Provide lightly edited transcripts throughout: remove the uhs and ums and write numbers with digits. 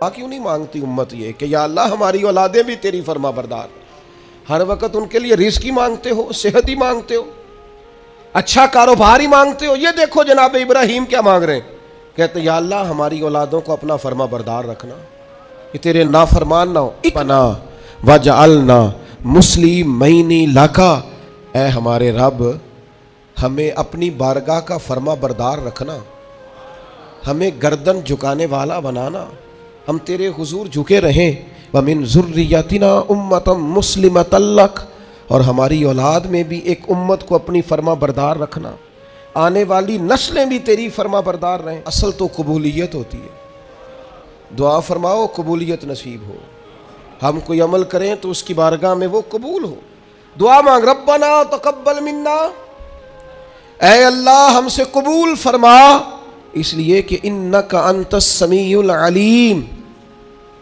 کیوں نہیں مانگتی امت یہ کہ یا اللہ ہماری اولادیں بھی تیری فرما بردار؟ ہر وقت ان کے لیے رزق ہی مانگتے ہو، صحت ہی مانگتے ہو، اچھا کاروبار ہی مانگتے ہو؟ یہ دیکھو جناب ابراہیم کیا مانگ رہے ہیں، کہتے یا اللہ ہماری اولادوں کو اپنا فرما بردار رکھنا، کہ تیرے نافرمان نہ ہو، اپنا وجعلنا مسلمین لکا، اے ہمارے رب ہمیں اپنی بارگاہ کا فرما بردار رکھنا، ہمیں گردن جھکانے والا بنانا، ہم تیرے حضور جھکے رہیں، وَمِن ذُرِّيَّتِنَا أُمَّةً مُسْلِمَةً لَكَ، اور ہماری اولاد میں بھی ایک امت کو اپنی فرما بردار رکھنا، آنے والی نسلیں بھی تیری فرما بردار رہیں۔ اصل تو قبولیت ہوتی ہے، دعا فرماؤ قبولیت نصیب ہو، ہم کوئی عمل کریں تو اس کی بارگاہ میں وہ قبول ہو۔ دعا مانگ، ربنا تقبل منا، اے اللہ ہم سے قبول فرما، اس لیے کہ انک انت السمیع العلیم،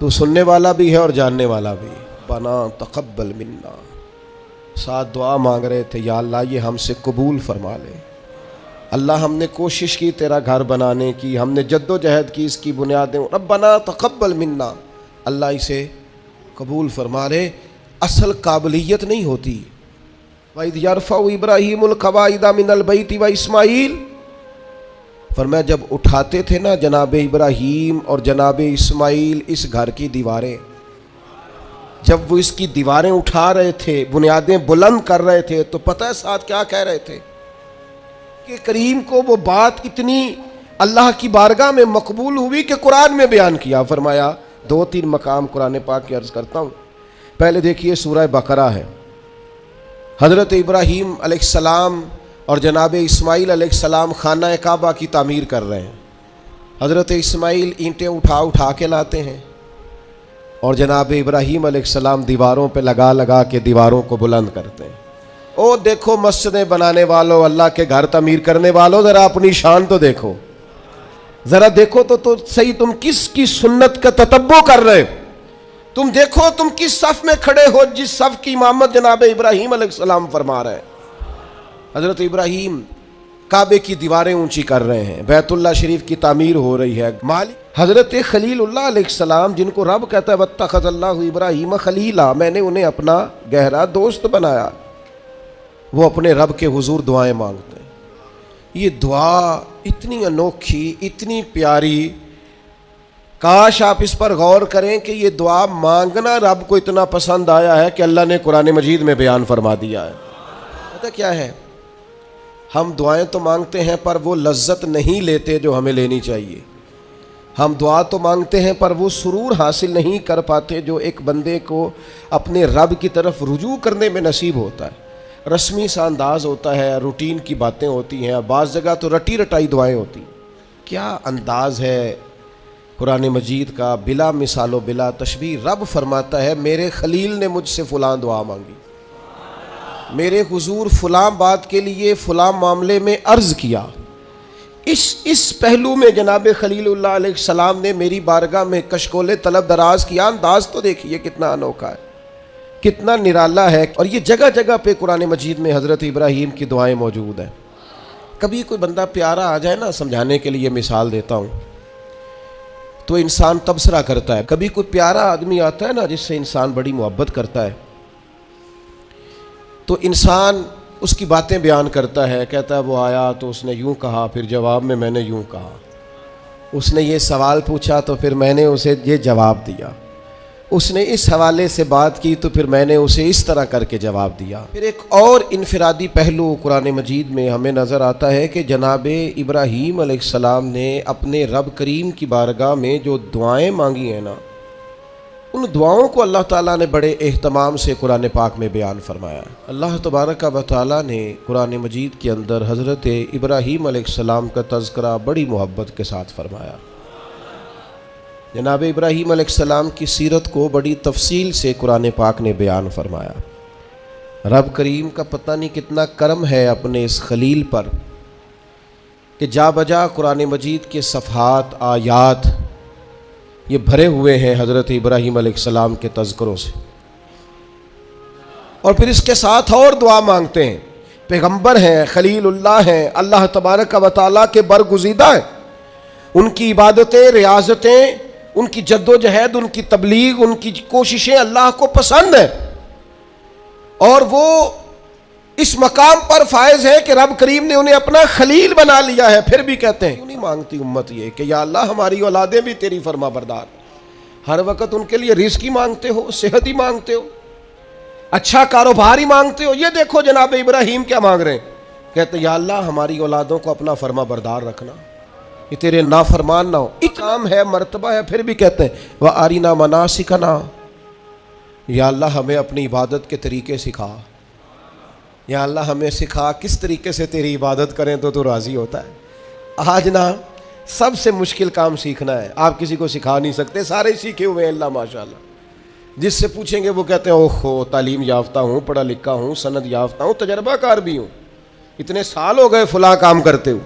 تو سننے والا بھی ہے اور جاننے والا بھی۔ ربنا تقبل منا، ساتھ دعا مانگ رہے تھے یا اللہ یہ ہم سے قبول فرما لے۔ اللہ ہم نے کوشش کی تیرا گھر بنانے کی، ہم نے جد و جہد کی، اس کی بنیادیں، ربنا تقبل منا، اللہ اسے قبول فرما لے۔ اصل قابلیت نہیں ہوتی۔ وَإِذْ يَرْفَعُ إِبْرَاهِيمُ الْقَوَاعِدَ مِنَ الْبَيْتِ وَإِسْمَاعِيلُ، فرمایا جب اٹھاتے تھے نا جناب ابراہیم اور جناب اسماعیل اس گھر کی دیواریں، جب وہ اس کی دیواریں اٹھا رہے تھے، بنیادیں بلند کر رہے تھے، تو پتہ ہے ساتھ کیا کہہ رہے تھے کہ کریم کو وہ بات اتنی اللہ کی بارگاہ میں مقبول ہوئی کہ قرآن میں بیان کیا۔ فرمایا 2-3 مقام قرآن پاک کی عرض کرتا ہوں۔ پہلے دیکھیے سورہ بقرہ ہے، حضرت ابراہیم علیہ السلام اور جناب اسماعیل علیہ السلام خانہ کعبہ کی تعمیر کر رہے ہیں۔ حضرت اسماعیل اینٹیں اٹھا کے لاتے ہیں اور جناب ابراہیم علیہ السلام دیواروں پہ لگا کے دیواروں کو بلند کرتے ہیں۔ او دیکھو مسجدیں بنانے والوں، اللہ کے گھر تعمیر کرنے والوں، ذرا اپنی شان تو دیکھو، ذرا دیکھو تو صحیح تم کس کی سنت کا تتبع کر رہے، تم دیکھو تم کس صف میں کھڑے ہو جس صف کی امامت جناب ابراہیم علیہ السلام فرما رہے ہیں۔ حضرت ابراہیم کعبے کی دیواریں اونچی کر رہے ہیں، بیت اللہ شریف کی تعمیر ہو رہی ہے۔ حضرت خلیل اللہ علیہ السلام جن کو رب کہتا ہے واتخذ اللہ ابراہیم خلیلا، میں نے انہیں اپنا گہرا دوست بنایا، وہ اپنے رب کے حضور دعائیں مانگتے ہیں۔ یہ دعا اتنی انوکھی، اتنی پیاری، کاش آپ اس پر غور کریں کہ یہ دعا مانگنا رب کو اتنا پسند آیا ہے کہ اللہ نے قرآن مجید میں بیان فرما دیا ہے۔ پتہ کیا ہے، ہم دعائیں تو مانگتے ہیں پر وہ لذت نہیں لیتے جو ہمیں لینی چاہیے۔ ہم دعا تو مانگتے ہیں پر وہ سرور حاصل نہیں کر پاتے جو ایک بندے کو اپنے رب کی طرف رجوع کرنے میں نصیب ہوتا ہے۔ رسمی سا انداز ہوتا ہے، روٹین کی باتیں ہوتی ہیں، بعض جگہ تو رٹی رٹائی دعائیں ہوتی۔ کیا انداز ہے قرآن مجید کا، بلا مثال و بلا تشبیہ۔ رب فرماتا ہے میرے خلیل نے مجھ سے فلاں دعا مانگی، میرے حضور فلاں بات کے لیے فلاں معاملے میں عرض کیا۔ اس پہلو میں جناب خلیل اللہ علیہ السلام نے میری بارگاہ میں کشکول طلب دراز کیا۔ انداز تو دیکھیے کتنا انوکھا ہے، کتنا نرالا ہے، اور یہ جگہ جگہ پہ قرآن مجید میں حضرت ابراہیم کی دعائیں موجود ہیں۔ کبھی کوئی بندہ پیارا آ جائے نا، سمجھانے کے لیے مثال دیتا ہوں، تو انسان تبصرہ کرتا ہے۔ کبھی کوئی پیارا آدمی آتا ہے نا جس سے انسان بڑی محبت کرتا ہے، تو انسان اس کی باتیں بیان کرتا ہے، کہتا ہے وہ آیا تو اس نے یوں کہا، پھر جواب میں نے یوں کہا، اس نے یہ سوال پوچھا تو پھر میں نے اسے یہ جواب دیا، اس نے اس حوالے سے بات کی تو پھر میں نے اسے اس طرح کر کے جواب دیا۔ پھر ایک اور انفرادی پہلو قرآن مجید میں ہمیں نظر آتا ہے کہ جناب ابراہیم علیہ السلام نے اپنے رب کریم کی بارگاہ میں جو دعائیں مانگی ہیں نا، ان دعاؤں کو اللہ تعالیٰ نے بڑے اہتمام سے قرآن پاک میں بیان فرمایا۔ اللہ تبارک و تعالیٰ نے قرآن مجید کے اندر حضرت ابراہیم علیہ السلام کا تذکرہ بڑی محبت کے ساتھ فرمایا۔ جناب ابراہیم علیہ السلام کی سیرت کو بڑی تفصیل سے قرآن پاک نے بیان فرمایا۔ رب کریم کا پتہ نہیں کتنا کرم ہے اپنے اس خلیل پر کہ جا بجا قرآن مجید کے صفحات، آیات یہ بھرے ہوئے ہیں حضرت ابراہیم علیہ السلام کے تذکروں سے، اور پھر اس کے ساتھ اور دعا مانگتے ہیں۔ پیغمبر ہیں، خلیل اللہ ہیں، اللہ تبارک و تعالیٰ کے برگزیدہ ہیں، ان کی عبادتیں، ریاضتیں، ان کی جد و جہد، ان کی تبلیغ، ان کی کوششیں اللہ کو پسند ہیں، اور وہ اس مقام پر فائز ہے کہ رب کریم نے انہیں اپنا خلیل بنا لیا ہے، پھر بھی کہتے ہیں کیوں نہیں مانگتی امت یہ کہ یا اللہ ہماری اولادیں بھی تیری فرما بردار. ہر وقت ان کے لیے رزق ہی مانگتے ہو، صحت ہی مانگتے ہو، اچھا کاروبار ہی مانگتے ہو. یہ دیکھو جناب ابراہیم کیا مانگ رہے ہیں، کہتے ہیں یا اللہ ہماری اولادوں کو اپنا فرما بردار رکھنا، یہ تیرے نافرمان نہ ہو. اکرام ہے، مرتبہ ہے، پھر بھی کہتے ہیں وَأَرِنَا مَنَاسِكَنَا، یا اللہ ہمیں اپنی عبادت کے طریقے سکھا، یا اللہ ہمیں سکھا کس طریقے سے تیری عبادت کریں تو راضی ہوتا ہے. آج نا سب سے مشکل کام سیکھنا ہے، آپ کسی کو سکھا نہیں سکتے، سارے سیکھے ہوئے ہیں اللہ ماشاءاللہ. جس سے پوچھیں گے وہ کہتے ہیں اوہو تعلیم یافتہ ہوں، پڑھا لکھا ہوں، سند یافتہ ہوں، تجربہ کار بھی ہوں، اتنے سال ہو گئے فلاں کام کرتے ہوں.